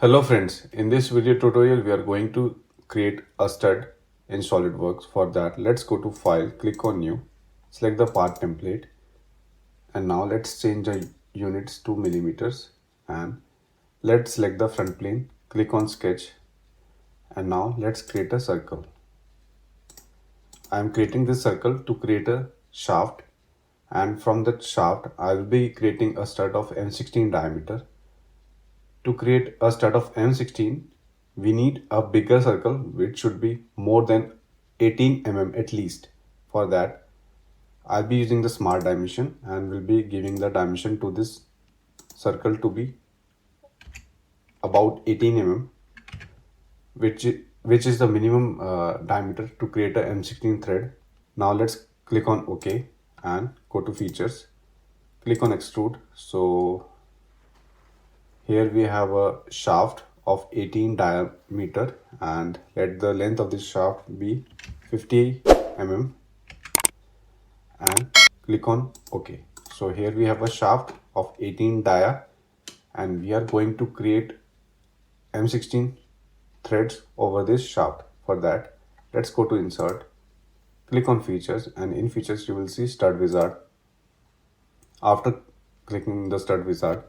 Hello friends, in this video tutorial we are going to create a stud in SolidWorks. For that, let's go to File, click on New, select the part template, and now let's change the units to millimeters, and let's select the front plane, click on Sketch, and now let's create a circle. I am creating this circle to create a shaft, and from that shaft I will be creating a stud of M16 diameter. To create a stud of M16, we need a bigger circle which should be more than 18 mm at least. For that, I'll be using the smart dimension and will be giving the dimension to this circle to be about 18 mm, which is the minimum diameter to create a M16 thread. Now let's click on OK and go to Features. Click on Extrude. So here we have a shaft of 18 diameter, and let the length of this shaft be 50 mm and click on OK. So here we have a shaft of 18 dia, and we are going to create M16 threads over this shaft. For that, let's go to Insert, click on Features, and in Features you will see Stud Wizard. After clicking the Stud Wizard,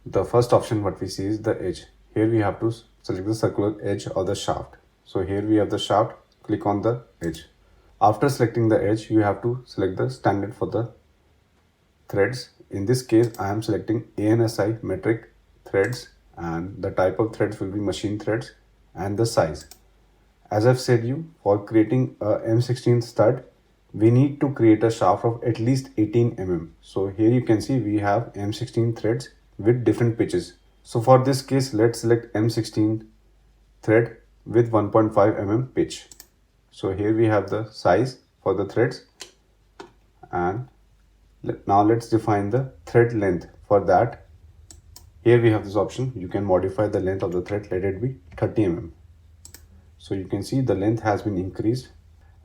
the first option what we see is the edge. Here we have to select the circular edge of the shaft. So here we have the shaft, click on the edge. After selecting the edge, you have to select the standard for the threads. In this case, I am selecting ANSI metric threads, and the type of threads will be machine threads, and the size. As I've said you, for creating a M16 stud, we need to create a shaft of at least 18 mm. So here you can see we have M16 threads with different pitches. So for this case, let's select M16 thread with 1.5 mm pitch. So here we have the size for the threads, and now let's define the thread length. For that, here we have this option. You can modify the length of the thread, let it be 30 mm. So you can see the length has been increased.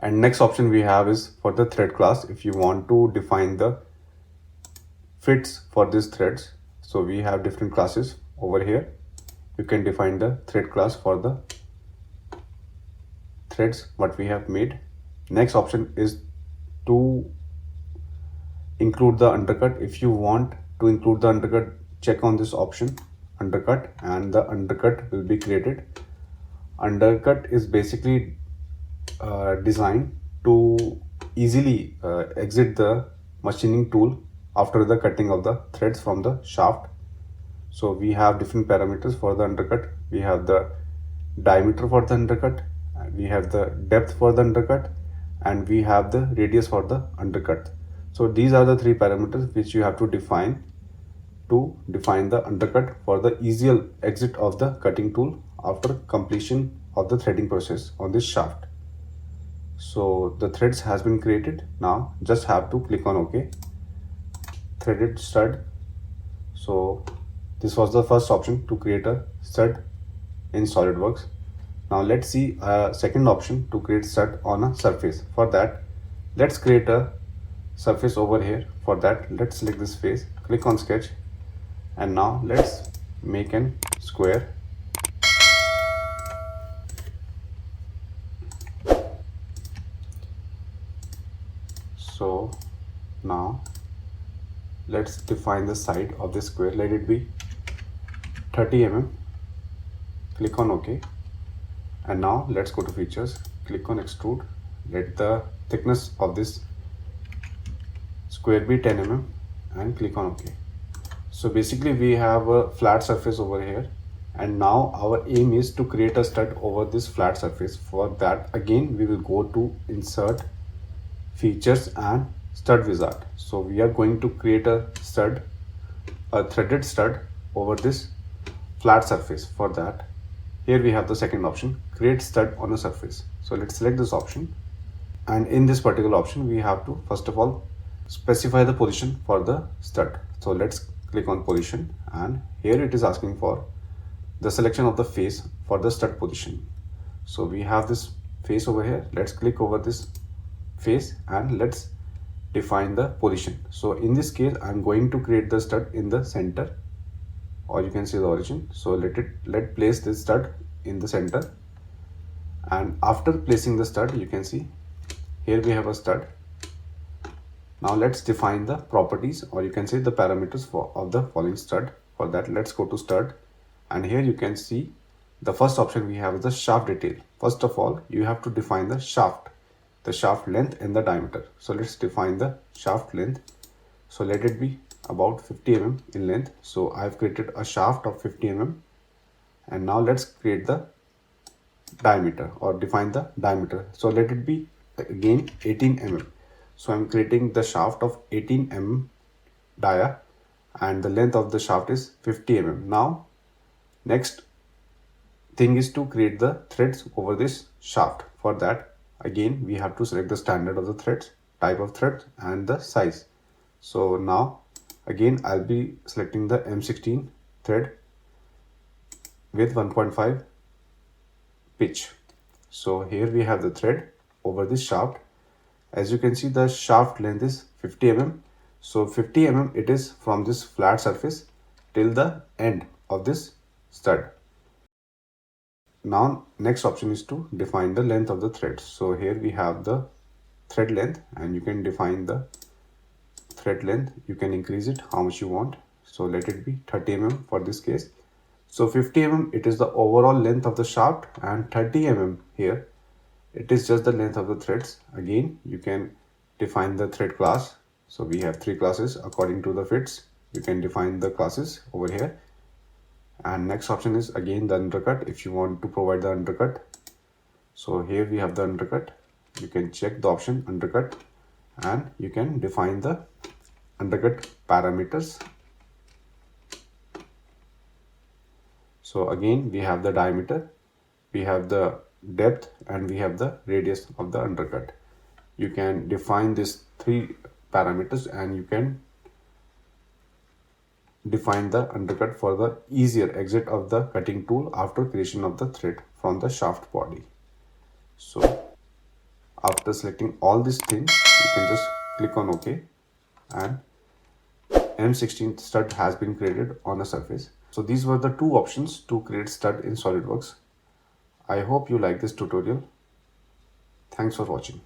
And next option we have is for the thread class. If you want to define the fits for these threads, so we have different classes over here. You can define the thread class for the threads what we have made. Next option is to include the undercut. If you want to include the undercut, check on this option, undercut, and the undercut will be created. Undercut is basically designed to easily exit the machining tool after the cutting of the threads from the shaft. So we have different parameters for the undercut. We have the diameter for the undercut, we have the depth for the undercut, and we have the radius for the undercut. So these are the three parameters which you have to define the undercut for the easy exit of the cutting tool after completion of the threading process on this shaft. So the threads has been created. Now just have to click on OK. Threaded stud. So this was the first option to create a stud in SolidWorks. Now let's see a second option to create stud on a surface. For that, let's create a surface over here. For that, let's select this face, click on Sketch, and now let's make an square. So now let's define the side of this square, let it be 30 mm. Click on OK, and now let's go to Features, click on Extrude, let the thickness of this square be 10 mm, and click on OK. So basically we have a flat surface over here, and now our aim is to create a stud over this flat surface. For that, again we will go to Insert, Features, and Stud Wizard. So we are going to create a stud, a threaded stud over this flat surface. For that, here we have the second option, create stud on a surface. So let's select this option, and in this particular option we have to first of all specify the position for the stud. So let's click on position, and here it is asking for the selection of the face for the stud position. So we have this face over here. Let's click over this face and let's define the position. So in this case, I'm going to create the stud in the center. or you can see the origin. So let place this stud in the center, and after placing the stud, you can see here we have a stud. Now let's define the properties, or you can say the parameters of the following stud. For that, let's go to stud, and here you can see the first option we have is the shaft detail. First of all, you have to define the shaft length and the diameter. So let's define the shaft length. So let it be about 50 mm in length. So I've created a shaft of 50 mm, and now let's create the diameter, or define the diameter. So let it be again 18 mm. So I'm creating the shaft of 18 mm dia, and the length of the shaft is 50 mm. Now next thing is to create the threads over this shaft. For that, again we have to select the standard of the threads, type of thread, and the size. So now again I'll be selecting the M16 thread with 1.5 pitch. So here we have the thread over this shaft. As you can see, the shaft length is 50 mm. So 50 mm it is from this flat surface till the end of this stud. Now next option is to define the length of the thread. So here we have the thread length, and you can define the thread length. You can increase it how much you want. So let it be 30 mm for this case. So 50 mm it is the overall length of the shaft, and 30 mm here it is just the length of the threads. Again, you can define the thread class. So we have 3 classes according to the fits. You can define the classes over here. And next option is again the undercut, if you want to provide the undercut. So here we have the undercut. You can check the option undercut, and you can define the undercut parameters. So again we have the diameter, we have the depth, and we have the radius of the undercut. You can define these 3 parameters, and you can define the undercut for the easier exit of the cutting tool after creation of the thread from the shaft body. So after selecting all these things, you can just click on OK, and M16 stud has been created on the surface. So these were the 2 options to create stud in SolidWorks. I hope you like this tutorial. Thanks for watching.